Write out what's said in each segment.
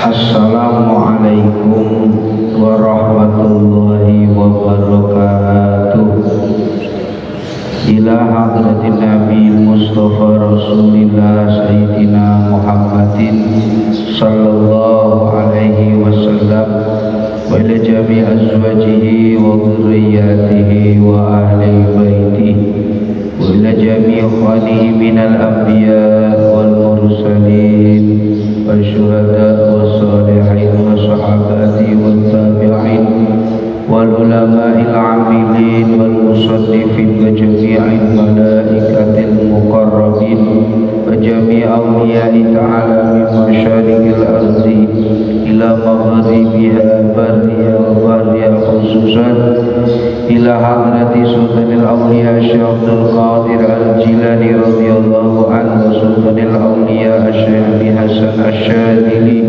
Assalamualaikum warahmatullahi wabarakatuh. Ila hadratin Nabi Mustafa Rasulillah Sayyidina Muhammadin sallallahu alaihi wasallam wa ila jami' azwajihi wa dhurriyyatihi wa ahli baitihi wa ila jami' ikhwanihi minal anbiya wal mursalin wa syuhada wa salihin wa sahabati wa tabi'in wal ulama'il amilin wal musannifin wa jami'il malaikatil muqarrabin wa jami' awliya'i ta'ala min masyarikil ardi ila maghribiha barriya wa barriya khususan ila hadrati sultanil awliya Syekh Abdul Qadir Al-Jilani radhiyallahu anhu wa sultanil awliya Syekh Hasan Asy-Syadzili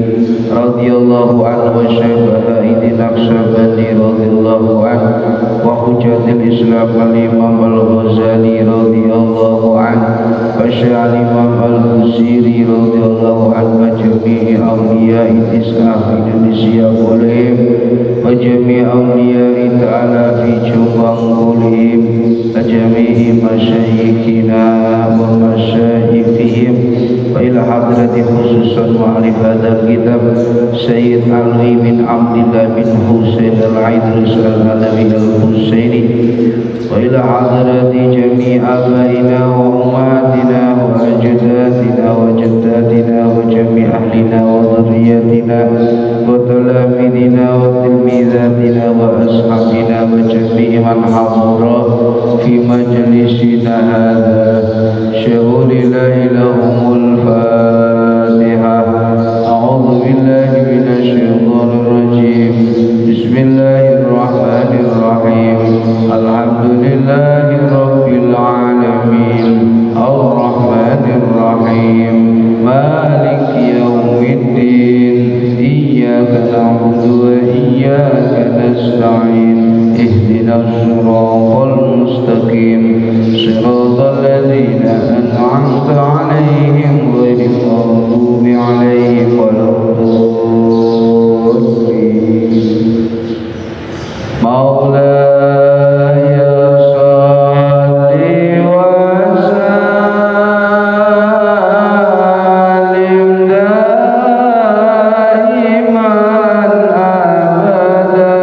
radhiyallahu anhu wa Syekh Bahaidin Naqsyabandi radhiyallahu anhu wa hujjatil Islam al-Imam Al-Ghazali radhiyallahu anhu wa Syekh al-Imam Al-Busiri radhiyallahu anhu wa jami'i awliya'i Islam Indonesia kullihim wa jami'i awliya'i ta'ala fi Jombang kullihim wa jami'i masyayikhina wa masyayikhihim wa ila hadrati khususan mu'alif hadal kitab Sayyid Ali bin Abdillah bin Husain al-Idris al-Alawi al-Husaini wa ila hadrati jami' abaina wa umatina wa ajdadina wa jaddatina wa jami' ahlina wa dhurriyyatina wa talamidina wa tilmidatina wa ashabina wa jami' man hadara fi majlisina hadha syahuri la ilahumul fatihah. A'udhu billahi minasyaitonir rajim. Bismillahirrahmanirrahim. Alhamdulillahi rabbil alamin. Ar-Rahmanir Rahim. Maliki yaumiddin. Iyyaka na'budu wa iyyaka nasta'in. Ihdinas siratal mustaqim. Siratal ladzina an'amta 'alaihim ghairil maghdubi 'alaihim waladdallin. Maulaya shalli wa sallim daiman abada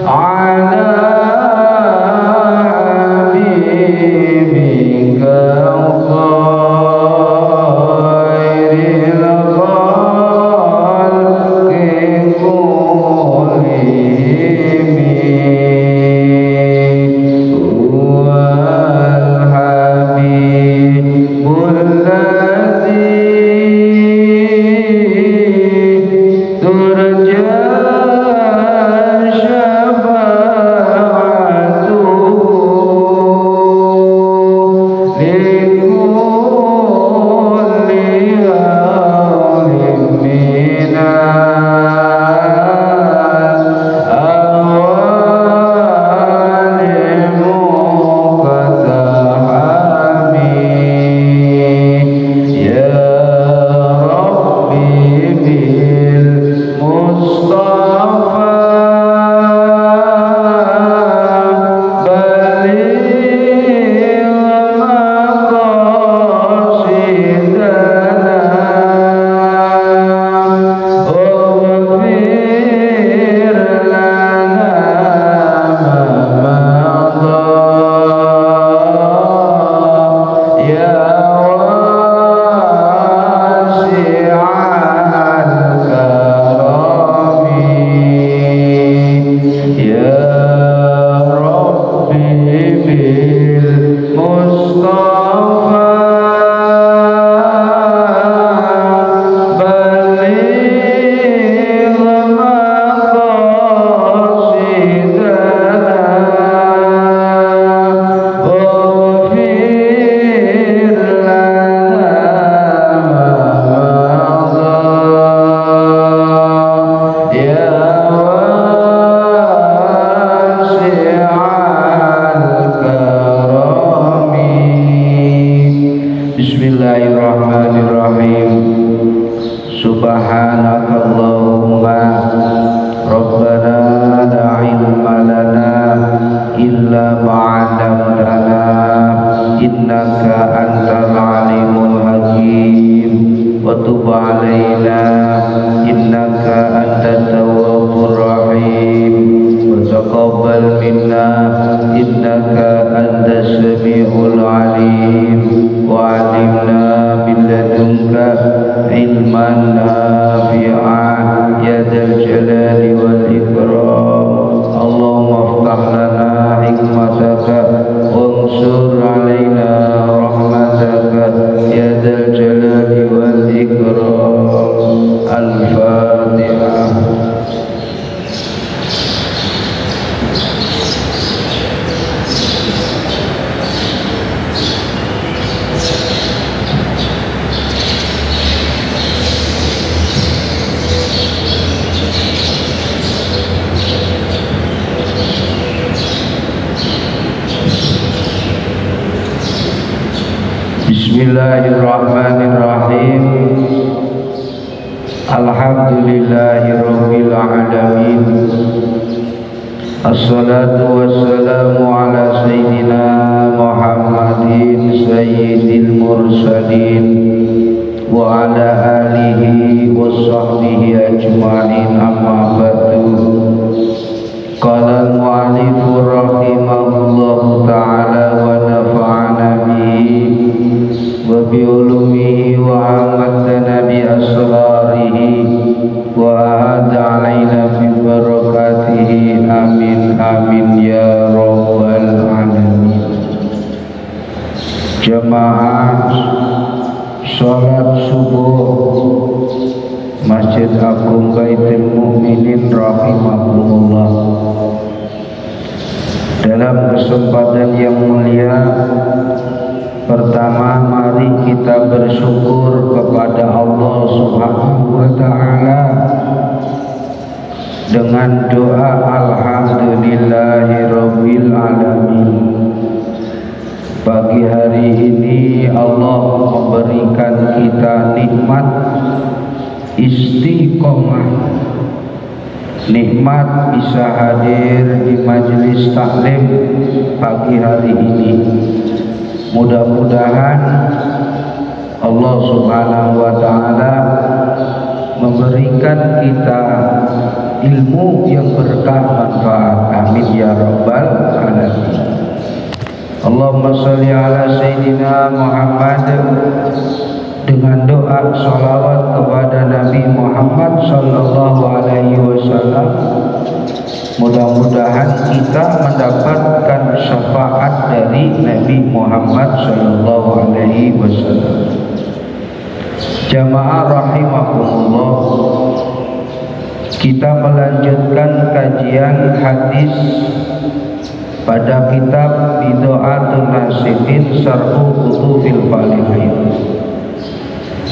ala habibika khairil khalqi bil Subhanakallahumma Rabbana la ilma lana illa ma 'allamtana innaka antal alimul hakim wa tub 'alaina innaka antat tawwabur rahim wa taqabbal minna innaka antas samiul alim wa 'allimna min ladunka ilman nafi'an ya dzal jalali wal ikram. Allahumma iftah lana hikmataka wansur alaina rahmataka ya dzal jalali wal ikram. Al-Fatihah. Bismillahirrahmanirrahim. Alhamdulillahirabbil alamin. Assalatu wassalamu ala sayyidina Muhammadin sayyidil mursalin wa ala alihi wa sahbihi ajma'in, amma ba'du. Qala al-mu'allif rahimahullahu ta'ala wa nafa'ana bihi wa bi'ulumihi wa amatana bi asrarihi wa ahada alaina fi barakatihi, amin amin ya rabbal alamin. Jamaah sholat subuh Masjid Agung Baitul Mukminin rahimakumullah. Dalam kesempatan yang mulia, pertama mari kita bersyukur kepada Allah Subhanahu wa ta'ala dengan doa alhamdulillahirabbil alamin. Pagi hari ini Allah memberikan kita nikmat istiqomah, nikmat bisa hadir di majelis taklim pagi hari ini. Mudah-mudahan Allah Subhanahu wa ta'ala memberikan kita ilmu yang berkah manfaat, amin ya rabbal alamin. Allahumma sholli ala sayyidina Muhammad, dengan doa salawat kepada Nabi Muhammad sallallahu alaihi wasallam. Mudah-mudahan kita mendapatkan syafaat dari Nabi Muhammad sallallahu alaihi wasallam. Jamaah rahimakumullah, kita melanjutkan kajian hadis pada kitab Bid'atun Nasibin Syarhu Kutufil Falihin.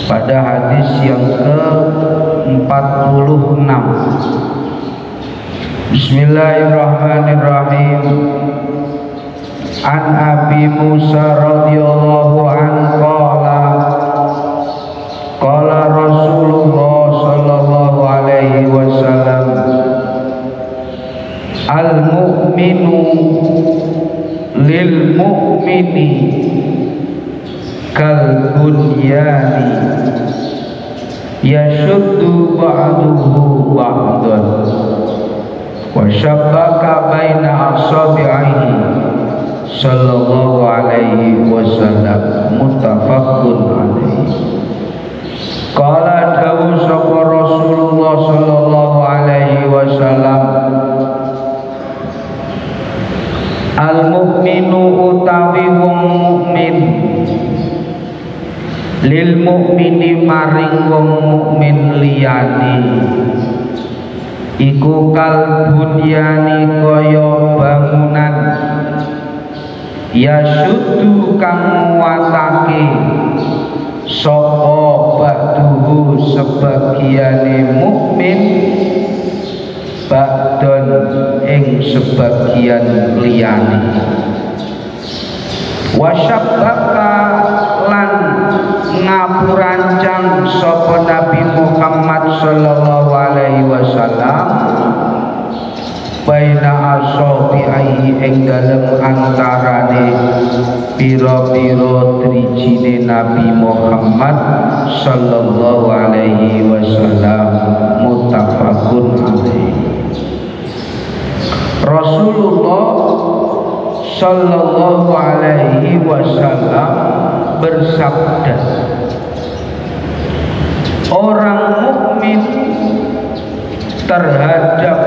Pada hadis yang ke-46, Bismillahirrahmanirrahim. An Abi Musa radhiyallahu anhu qala Rasulullah sallallahu alaihi wasallam, al-mu'minu lil mu'mini kal bunyani yashuddu ba'duhu ba'dan wa syabbaka baina asabi'ihi sallallahu alaihi wasallam, muttafaqun alaihi. Qala dawu sapa Rasulullah sallallahu alaihi wasallam, al mu'minu utawi wong mukmin, lil mukmini maring wong mukmin liyani, iku kal bunyani kaya bangunan, yasuddu kang nguatake sapa ba'duhu sebagiane mukmin ba'don ing sebagian liyane. Wasyabbaka lan ngapurancang sapa Nabi Muhammad sallallahu alaihi wasallam baina asabihi ing dalem antarane pira-pira drijine Nabi Muhammad sallallahu alaihi wasallam muttafaqun alaihi. Rasulullah sallallahu alaihi wasallam bersabda, orang mukmin terhadap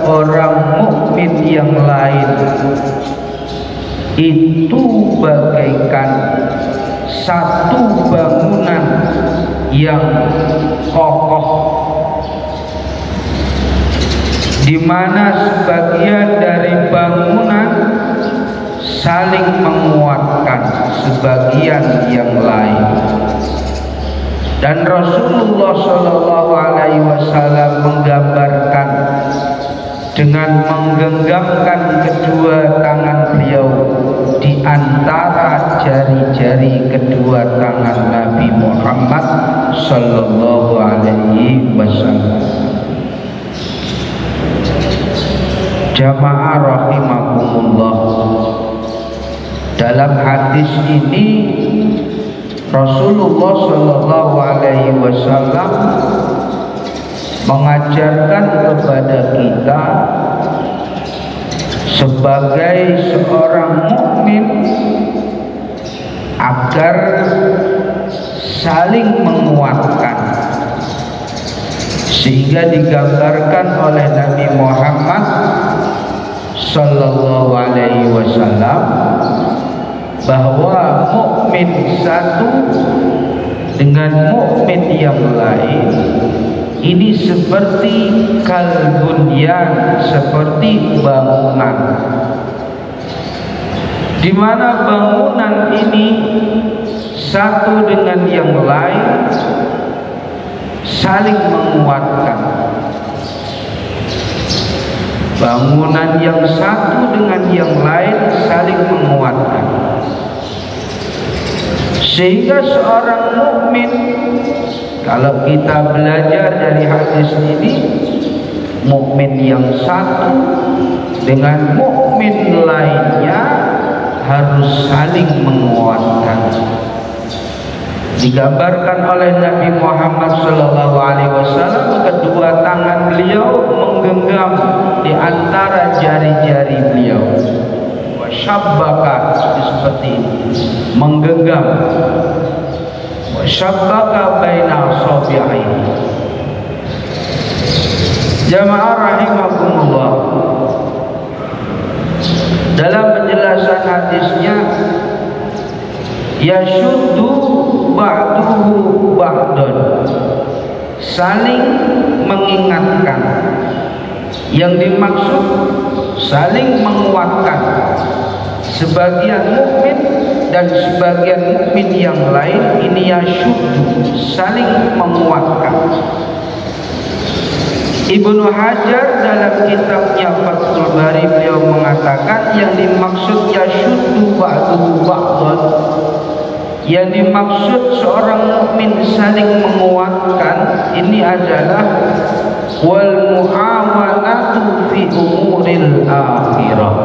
orang mukmin yang lain itu bagaikan satu bangunan yang kokoh, di mana sebagian dari bangunan saling menguatkan sebagian yang lain. Dan Rasulullah Shallallahu Alaihi Wasallam menggambarkan dengan menggenggamkan kedua tangan beliau di antara jari-jari kedua tangan Nabi Muhammad Shallallahu Alaihi Wasallam. Jamaah rahimakumullah, dalam hadis ini Rasulullah Shallallahu Alaihi Wasallam mengajarkan kepada kita sebagai seorang mukmin agar saling menguatkan, sehingga digambarkan oleh Nabi Muhammad Sallallahu Alaihi Wasallam bahwa mukmin satu dengan mukmin yang lain ini seperti kalbunyan, seperti bangunan, di mana bangunan ini satu dengan yang lain saling menguatkan. Bangunan yang satu dengan yang lain saling menguatkan, sehingga seorang mukmin, kalau kita belajar dari hadis ini, mukmin yang satu dengan mukmin lainnya harus saling menguatkan. Digambarkan oleh Nabi Muhammad Sallallahu Alaihi Wasallam, kedua tangan beliau menggenggam di antara jari-jari beliau. Wasyabbaka, seperti menggenggam. Wasyabbaka baina asabi'i. Jamaah rahimakumullah, dalam penjelasan hadisnya, yashuddu ba'duhu ba'dun, saling mengingatkan. Yang dimaksud saling menguatkan sebagian mukmin dan sebagian mukmin yang lain, ini yashuddu, saling menguatkan. Ibnu Hajar dalam kitabnya Fathul Bari beliau mengatakan yang dimaksud yashuddu ba'duhu ba'dun, yang dimaksud seorang mukmin saling menguatkan ini adalah wal muawanatu fi umuril akhirah.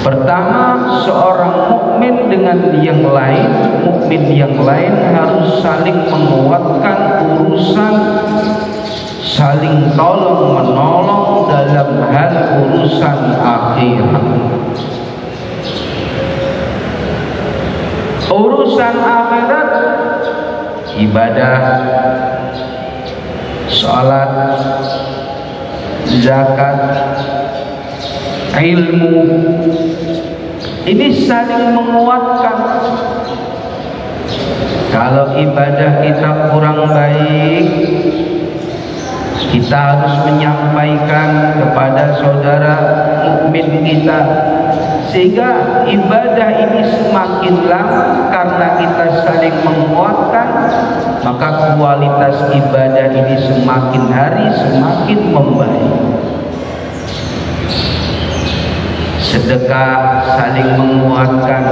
Pertama, seorang mukmin dengan yang lain, mukmin yang lain harus saling menguatkan urusan, saling tolong menolong dalam hal urusan akhirat. Urusan akhirat, ibadah, salat, zakat, ilmu, ini saling menguatkan. Kalau ibadah kita kurang baik, kita harus menyampaikan kepada saudara mukmin kita, sehingga ibadah ini semakin lama karena kita saling menguatkan, maka kualitas ibadah ini semakin hari semakin membaik. Sedekah saling menguatkan,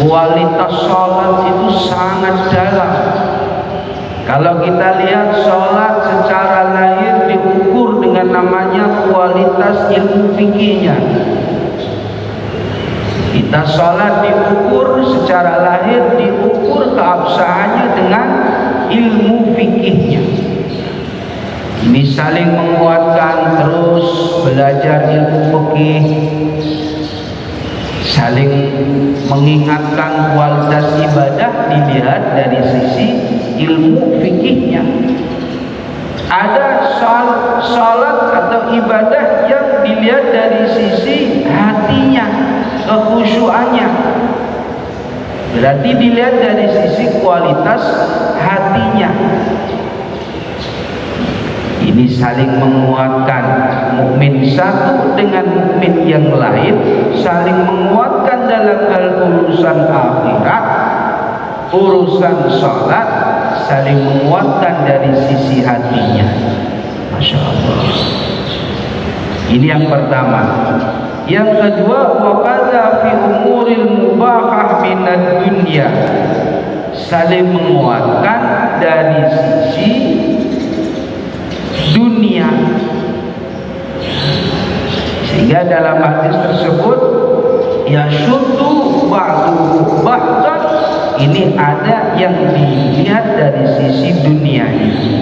kualitas sholat itu sangat dalam. Kalau kita lihat sholat secara lahir diukur dengan namanya kualitas ilmu fikihnya. Kita sholat diukur secara lahir, diukur keabsahannya dengan ilmu fikihnya. Ini saling menguatkan, terus belajar ilmu fikih, saling mengingatkan kualitas ibadah dilihat dari sisi ilmu fikihnya. Ada salat atau ibadah yang dilihat dari sisi hatinya, kekhusyuannya. Berarti dilihat dari sisi kualitas hatinya. Ini saling menguatkan, mukmin satu dengan mukmin yang lain saling menguatkan dalam hal urusan akhirat, urusan salat, saling menguatkan dari sisi hatinya. Masya Allah. Ini yang pertama. Yang kedua, waqadha fi umuril mubahah minad dunya, saling menguatkan dari sisi dunia. Sehingga dalam hadis tersebut ya syuddu ba'duhu ba'dan, ini ada yang dilihat dari sisi dunia ini.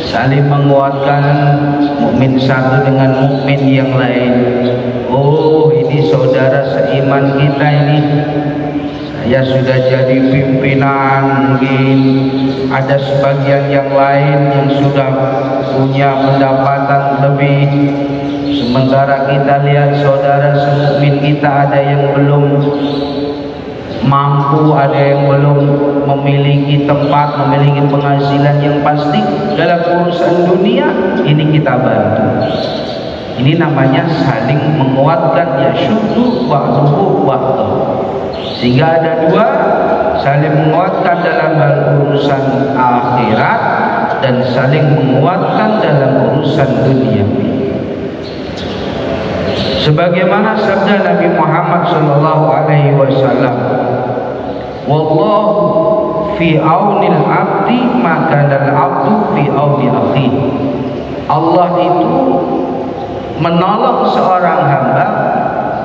Saling menguatkan mukmin satu dengan mukmin yang lain. Oh, ini saudara seiman kita ini. Saya sudah jadi pimpinan, mungkin ada sebagian yang lain yang sudah punya pendapatan lebih. Sementara kita lihat saudara semukmin kita ada yang belum mampu, ada yang belum memiliki tempat, memiliki penghasilan yang pasti dalam urusan dunia. Ini kita bantu. Ini namanya saling menguatkan, ya syukur ba'duhu ba'duh. Sehingga ada dua, saling menguatkan dalam hal urusan akhirat dan saling menguatkan dalam urusan dunia. Sebagaimana sabda Nabi Muhammad sallallahu alaihi wasallam, wallahu fi aunil abdi maka al abdu fi auni akhi. Allah itu menolong seorang hamba,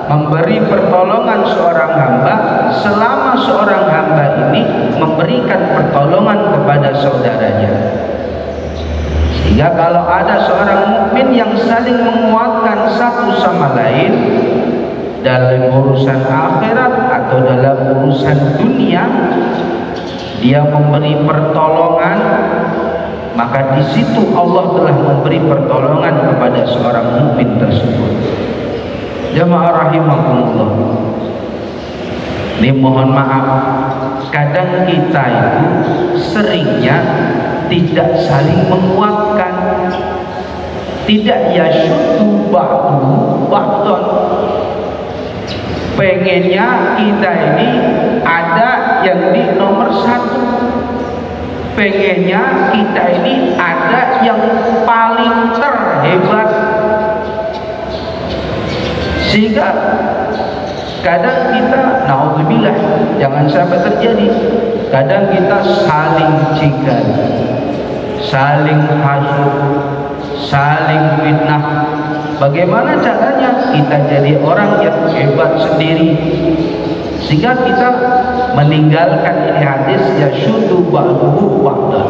memberi pertolongan seorang hamba selama seorang hamba ini memberikan pertolongan kepada saudaranya. Sehingga kalau ada seorang mukmin yang saling menguatkan satu sama lain dalam urusan akhirat atau dalam urusan dunia, dia memberi pertolongan, maka di situ Allah telah memberi pertolongan kepada seorang mukmin tersebut. Jamaah rahimakumullah. Ini mohon maaf, kadang kita itu seringnya tidak saling menguatkan, tidak yasyuddu ba'duhu ba'dan. Pengennya kita ini ada yang di nomor satu, pengennya kita ini ada yang paling terhebat. Sehingga kadang kita, naudzubillah, jangan sampai terjadi, kadang kita saling cigan, saling hasud, saling fitnah. Bagaimana caranya kita jadi orang yang hebat sendiri, sehingga kita meninggalkan ini hadis ya syuddu ba'duhu ba'dan.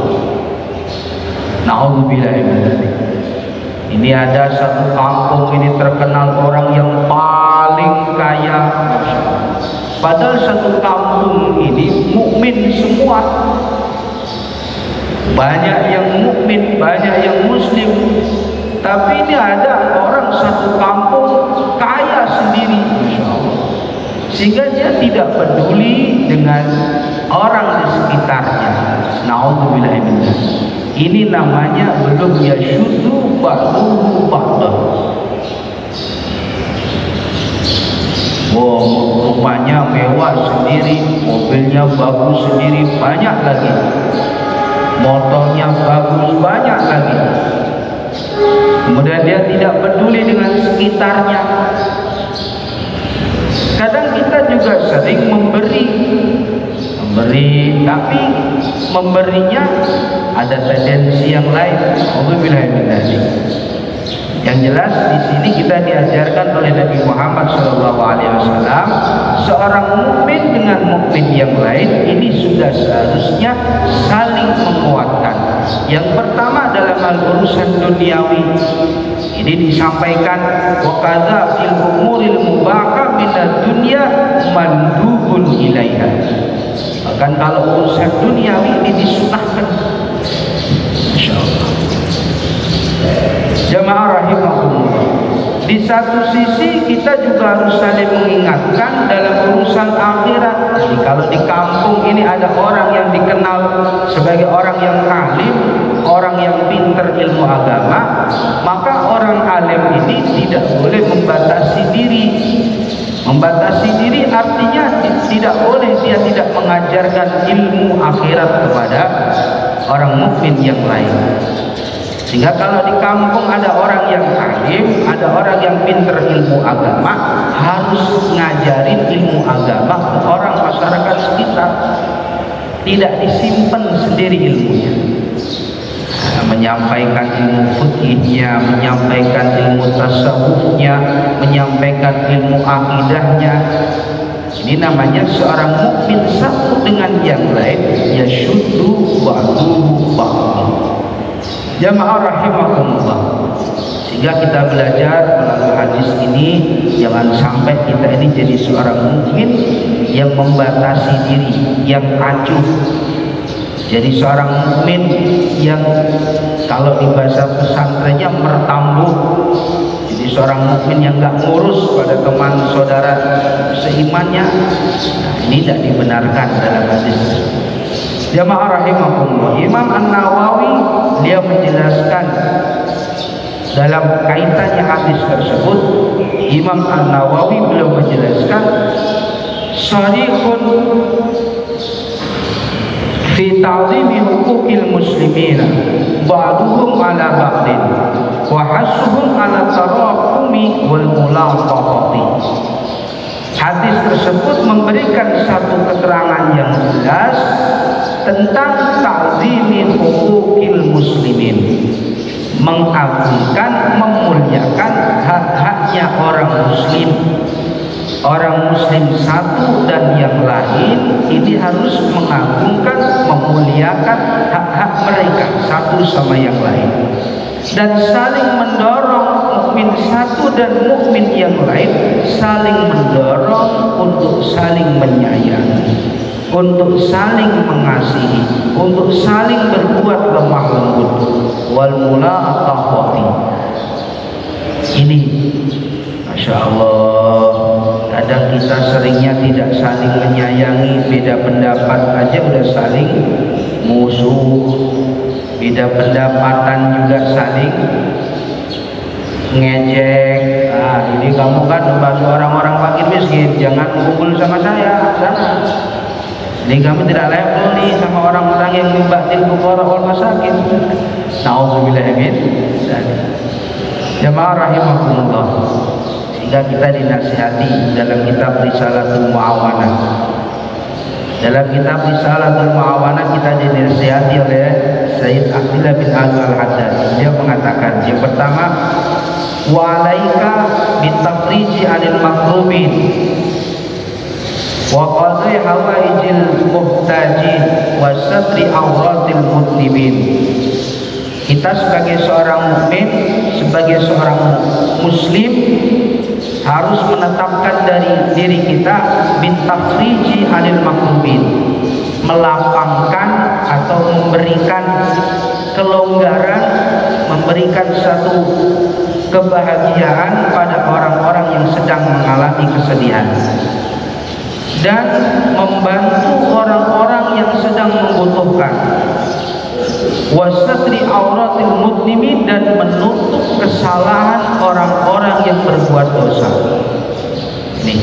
Naudzubillah min dzalik. Ini ada satu kampung ini terkenal orang yang paling kaya, padahal satu kampung ini mukmin semua, banyak yang mukmin, banyak yang muslim, tapi ini ada orang satu kampung kaya sendiri, Masya Allah. Sehingga dia tidak peduli dengan orang di sekitarnya. Naudzubillah min dzalik. Ini namanya belum yasyuddu ba'duhu ba'dan. Wow, rupanya mewah sendiri, mobilnya bagus sendiri, banyak lagi, motornya bagus, banyak lagi. Kemudian dia tidak peduli dengan sekitarnya. Kadang kita juga sering memberi memberi, tapi memberinya ada tendensi yang lain. Yang jelas di sini kita diajarkan oleh Nabi Muhammad SAW, seorang mukmin dengan mukmin yang lain ini sudah seharusnya saling menguatkan. Yang pertama dalam urusan duniawi ini disampaikan, wa kadza fil umuril mubahah minad dunya mandubun ilaiha. Bahkan kalau urusan duniawi ini disunahkan. Masyaallah. Jamaah rahimahullah. Di satu sisi kita juga harus saling mengingatkan dalam urusan akhirat. Jadi kalau di kampung ini ada orang yang dikenal sebagai orang yang alim, orang yang pintar ilmu agama, maka orang alim ini tidak boleh membatasi diri. Membatasi diri artinya tidak boleh dia tidak mengajarkan ilmu akhirat kepada orang mukmin yang lain. Sehingga kalau di kampung ada orang yang alim, ada orang yang pintar ilmu agama, harus ngajarin ilmu agama ke orang masyarakat sekitar. Tidak disimpan sendiri ilmunya. Menyampaikan ilmu fikihnya, menyampaikan ilmu tasawufnya, menyampaikan ilmu akidahnya. Ini namanya seorang mukmin satu dengan yang lain, yashuddu ba'duhu ba'd. Jamaah rahimahumullah. Sehingga kita belajar melalui hadis ini, jangan sampai kita ini jadi seorang mukmin yang membatasi diri, yang acuh. Jadi seorang mukmin yang kalau di bahasa pesantrennya mertambuh. Jadi seorang mukmin yang gak ngurus pada teman saudara seimannya. Ini tidak dibenarkan dalam hadis. Jamaah rahimahullah. Imam An-Nawawi dia menjelaskan dalam kaitannya hadis tersebut. Imam An-Nawawi beliau menjelaskan sharihun fi ta'zimi huquqil muslimin ba'duhum ala ba'din wa hassuhum ala tarahumi wal mulaqahati. Hadis tersebut memberikan satu keterangan yang jelas tentang ta'zimi huquqil muslimin, mengagungkan, memuliakan hak-haknya orang muslim. Orang muslim satu dan yang lain ini harus mengagungkan, memuliakan hak-hak mereka satu sama yang lain, dan saling mendorong. Mukmin satu dan mukmin yang lain saling mendorong untuk saling menyayangi, untuk saling mengasihi, untuk saling berbuat lemah lembut. Wal mulaqahati. Ini Masya Allah, kadang kita seringnya tidak saling menyayangi, beda pendapat aja udah saling musuh, beda pendapatan juga saling ngejek. Nah, ini kamu kan membantu orang-orang fakir miskin, jangan kumpul sama saya sana. Ini kami tidak level nih sama orang-orang yang membaktil fuqara wal masakin. Nauzubillah min dzalik. Jamaah rahimahullah. Sehingga kita dinasihati dalam kitab Risalatul Mu'awanah. Dalam kitab Risalatul Mu'awanah kita dinasihati oleh Sayyid Abdullah bin Al-Haddad. Dia mengatakan yang pertama, wa alaika bitafriji 'anil makrubin wa qadri hawaijil muhtajin wa satri awratil mudnibin. Kita sebagai seorang mukmin, sebagai seorang muslim harus menetapkan dari diri kita bitafriji 'anil makrubin, melapangkan atau memberikan kelonggaran, memberikan satu kebahagiaan pada orang-orang yang sedang mengalami kesedihan, dan membantu orang-orang yang sedang membutuhkan. Wasatri auratil mudnimin, dan menutup kesalahan orang-orang yang berbuat dosa. Ini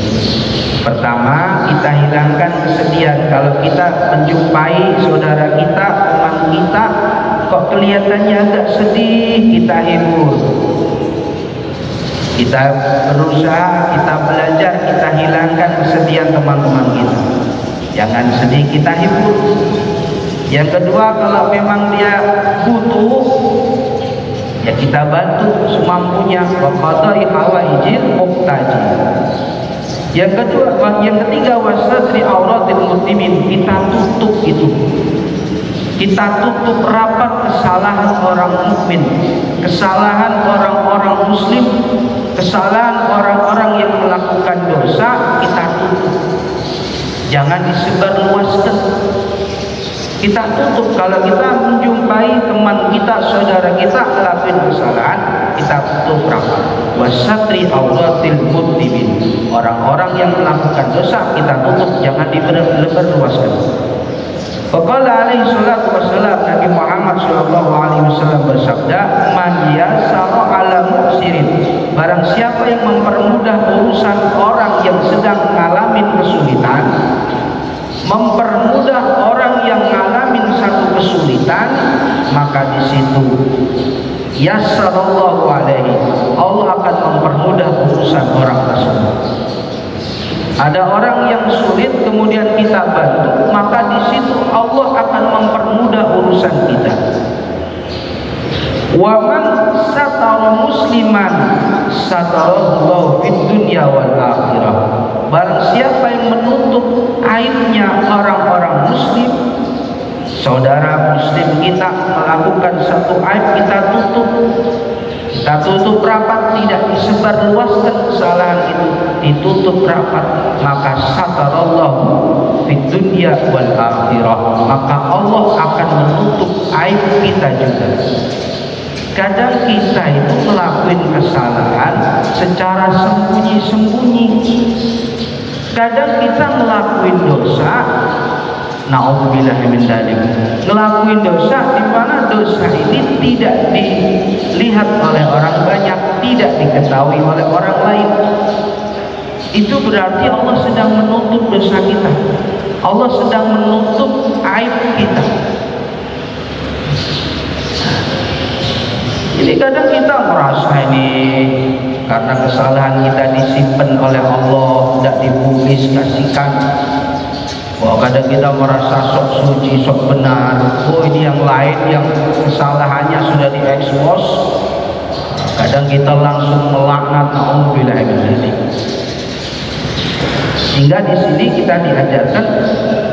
pertama, kita hilangkan kesedihan. Kalau kita menjumpai saudara kita, teman kita, kok kelihatannya agak sedih, kita hibur. Kita berusaha, kita belajar, kita hilangkan kesedihan teman-teman kita. jangan sedih, kita hibur. Yang kedua, kalau memang dia butuh, ya kita bantu semampunya. Wa qadai hawaijil muhtaji. Yang ketiga, wasatri auratil muslimin, kita tutup itu. Kita tutup rapat kesalahan orang mukmin, kesalahan orang-orang muslim, kesalahan orang-orang yang melakukan dosa, kita tutup. Jangan disebarluaskan. Kita tutup. Kalau kita menjumpai teman kita, saudara kita melakukan kesalahan, kita tutup rapat. Wasatri auratil muslimin, orang-orang yang melakukan dosa kita tutup, jangan disebarluaskan. Faqala alaihi salatu wassalam, Nabi Muhammad sallallahu alaihi wasallam bersabda, man yasara ala muksirin, barang siapa yang mempermudah urusan orang yang sedang mengalami kesulitan, mempermudah orang yang mengalami satu kesulitan, maka di situ yassarallahu alaihi, Allah akan mempermudah urusan orang tersebut. Ada orang yang sulit kemudian kita bantu, maka di situ Allah akan mempermudah urusan kita. Wa man satara musliman satarallahu fid dunya wal akhirah. Barang siapa yang menutup aibnya orang-orang muslim, saudara muslim kita melakukan satu aib, kita tutup. Kita tutup rapat, tidak disebarluaskan kesalahan itu, ditutup rapat, maka satarallahu fid dunya wal akhirah, maka Allah akan menutup aib kita juga. Kadang kita itu melakukan kesalahan secara sembunyi-sembunyi. Kadang kita melakukan dosa, na'udzubillah min dzalik, ngelakuin dosa di mana dosa ini tidak dilihat oleh orang banyak, tidak diketahui oleh orang lain. Itu berarti Allah sedang menutup dosa kita, Allah sedang menutup aib kita. Jadi kadang kita merasa ini karena kesalahan kita disimpan oleh Allah, tidak dipublikasikan. Oh, kadang kita merasa sok suci, sok benar. Oh, ini yang lain yang kesalahannya sudah diekspos. Kadang kita langsung melaknat, na'udzubillah min dzalik. Sehingga di sini kita diajarkan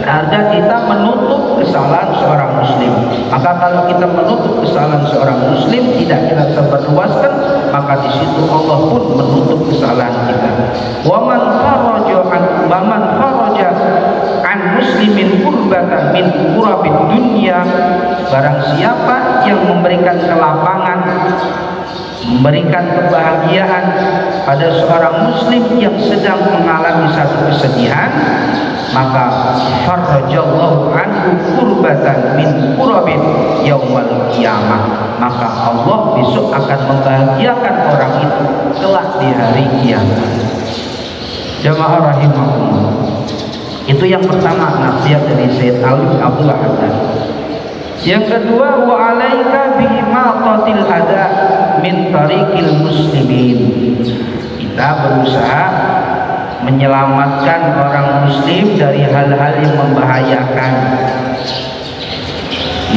agar kita menutup kesalahan seorang muslim. Maka kalau kita menutup kesalahan seorang muslim, tidak kita sebarluaskan, maka di situ Allah pun menutup kesalahan kita. Wa man faraja an muslimin kurbatan min kurabid dunya, barang siapa yang memberikan kelapangan, memberikan kebahagiaan pada seorang muslim yang sedang mengalami satu kesedihan, maka farajallahu anhu kurbatan min kurabin yaumal qiyamah, maka Allah besok akan membahagiakan orang itu kelak di hari kiamat. Jamaah rahimahullah, itu yang pertama nasihat dari Sayyid Ali Abdullah Haddad. Yang kedua, wa alaika bi imatatil adha min tariqil muslimin, kita berusaha menyelamatkan orang muslim dari hal-hal yang membahayakan.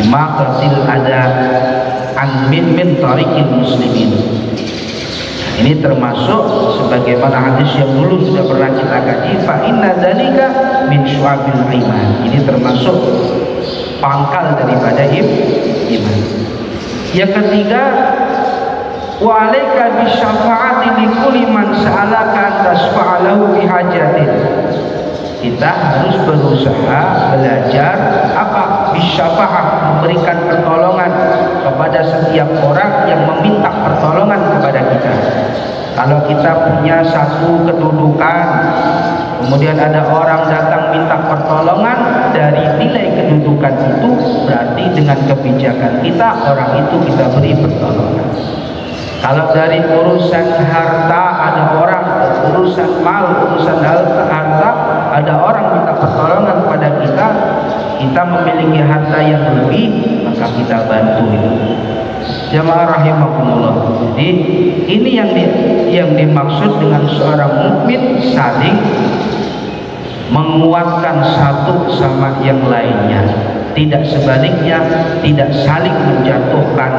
Imatatil adha an min tariqil muslimin, ini termasuk sebagaimana hadis yang dulu sudah pernah kita kaji, fa inna dzalika min syu'abil iman, ini termasuk pangkal daripada iman. Yang ketiga, wa alaika bisyafa'ati likulli man sa'alaka tasfa'alahu bihajatin, kita harus berusaha belajar apa? Bisyafa'ah, memberikan pertolongan kepada setiap orang yang meminta pertolongan kepada kita. Kalau kita punya satu kedudukan, kemudian ada orang datang minta pertolongan, dari nilai kedudukan itu berarti dengan kebijakan kita orang itu kita beri pertolongan. Kalau dari urusan harta ada orang, urusan mal, urusan harta ada orang minta pertolongan kepada kita, kita memiliki harta yang lebih, maka kita bantu itu. Jamaah rahimakumullah. Jadi ini yang dimaksud dengan seorang mukmin saling menguatkan satu sama yang lainnya, tidak sebaliknya, tidak saling menjatuhkan,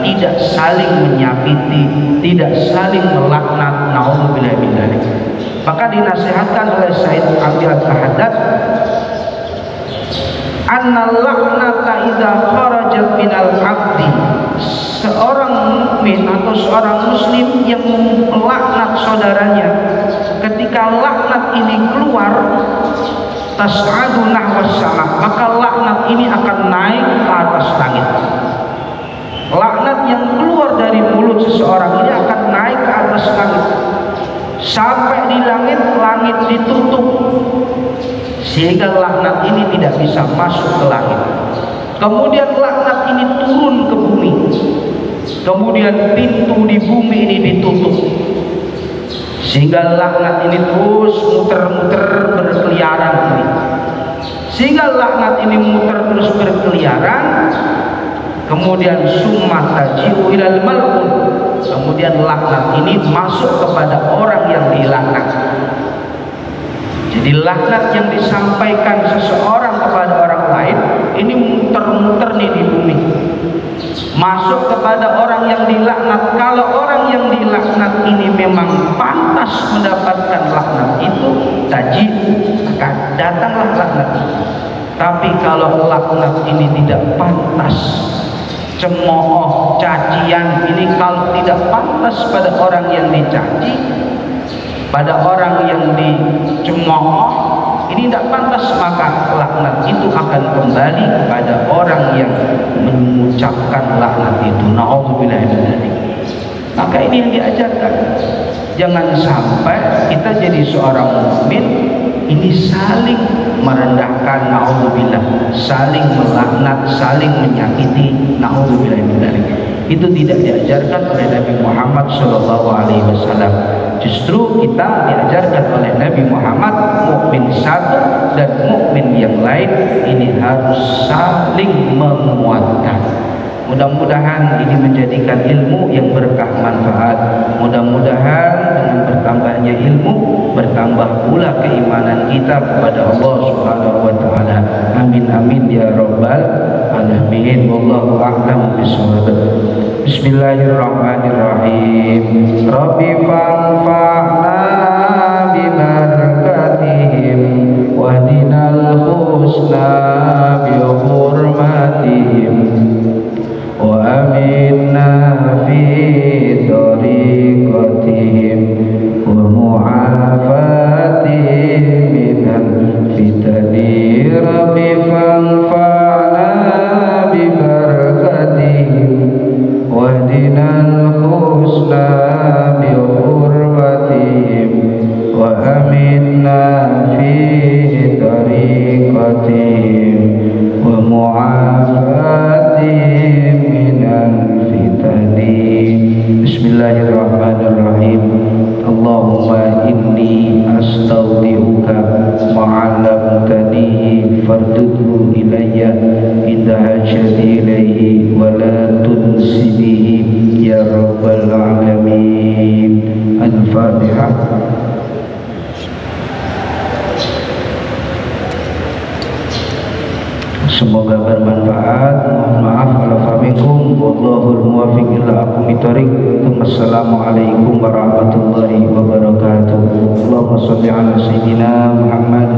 tidak saling menyakiti, tidak saling melaknat. Naudzubillah min dzalik. Maka dinasihatkan oleh Said Abdul Haddad, annal laknata idza kharajat minal abdi, seorang mukmin atau seorang muslim yang melaknat saudaranya, ketika laknat ini keluar, tas'adu nahwas sama, maka laknat ini akan naik ke atas langit. Laknat yang keluar dari mulut seseorang ini akan naik ke atas langit, sampai di langit, langit ditutup sehingga laknat ini tidak bisa masuk ke langit. Kemudian laknat ini turun ke bumi, kemudian pintu di bumi ini ditutup sehingga laknat ini terus muter-muter berkeliaran ini. Sehingga laknat ini muter terus berkeliaran, kemudian summa taji'u ilal mal'un, kemudian laknat ini masuk kepada orang yang dilaknat. Jadi laknat yang disampaikan seseorang kepada orang lain ini muter-muter nih di bumi, masuk kepada orang yang dilaknat. Kalau orang yang dilaknat ini memang pantas mendapatkan laknat itu, taji, maka datanglah laknat. Tapi kalau laknat ini tidak pantas, cemooh, cacian ini kalau tidak pantas pada orang yang dicaci, pada orang yang dicemooh, ini tidak pantas, maka laknat itu akan kembali kepada orang yang mengucapkan laknat itu. Na'udzubillah min dzalik. Maka ini yang diajarkan. Jangan sampai kita jadi seorang mukmin ini saling merendahkan, na'udzubillah, saling melaknat, saling menyakiti, na'udzubillah min dzalik. Itu tidak diajarkan oleh Nabi Muhammad SAW. Justru kita diajarkan oleh Nabi Muhammad, mukmin satu dan mukmin yang lain ini harus saling menguatkan. Mudah-mudahan ini menjadikan ilmu yang berkah manfaat. Mudah-mudahan dengan bertambahnya ilmu bertambah pula keimanan kita kepada Allah Subhanahu wa taala. Amin amin ya rabbal alamin. Wallahu a'lam bishawab. Bismillahirrahmanirrahim. Rabbi fanfa'na bibarakatihim wahdinal husna bi hurmatihim wa aminna fi tariqatihim wa mu'afatihim minal fitani. Rabbi fanfa'na bi barakatihim wahdinal husna bi hurmatihim wa aminna fi tariqatihim wa mu'afatihim minal fitani. Bismillahirrahmanirrahim. Allahumma inni astaudi'uka ma'alamtani fardudhu ilayya idha hajati ilayhi wa la tunsibihi ya rabbal alamin. Al-Fatihah. Semoga bermanfaat. Mohon maaf kalau fahmikum. Wallahul muwaffiq ila aqwamit thoriq. Assalamualaikum warahmatullahi wabarakatuh. Allahumma shalli ala sayyidina Muhammad.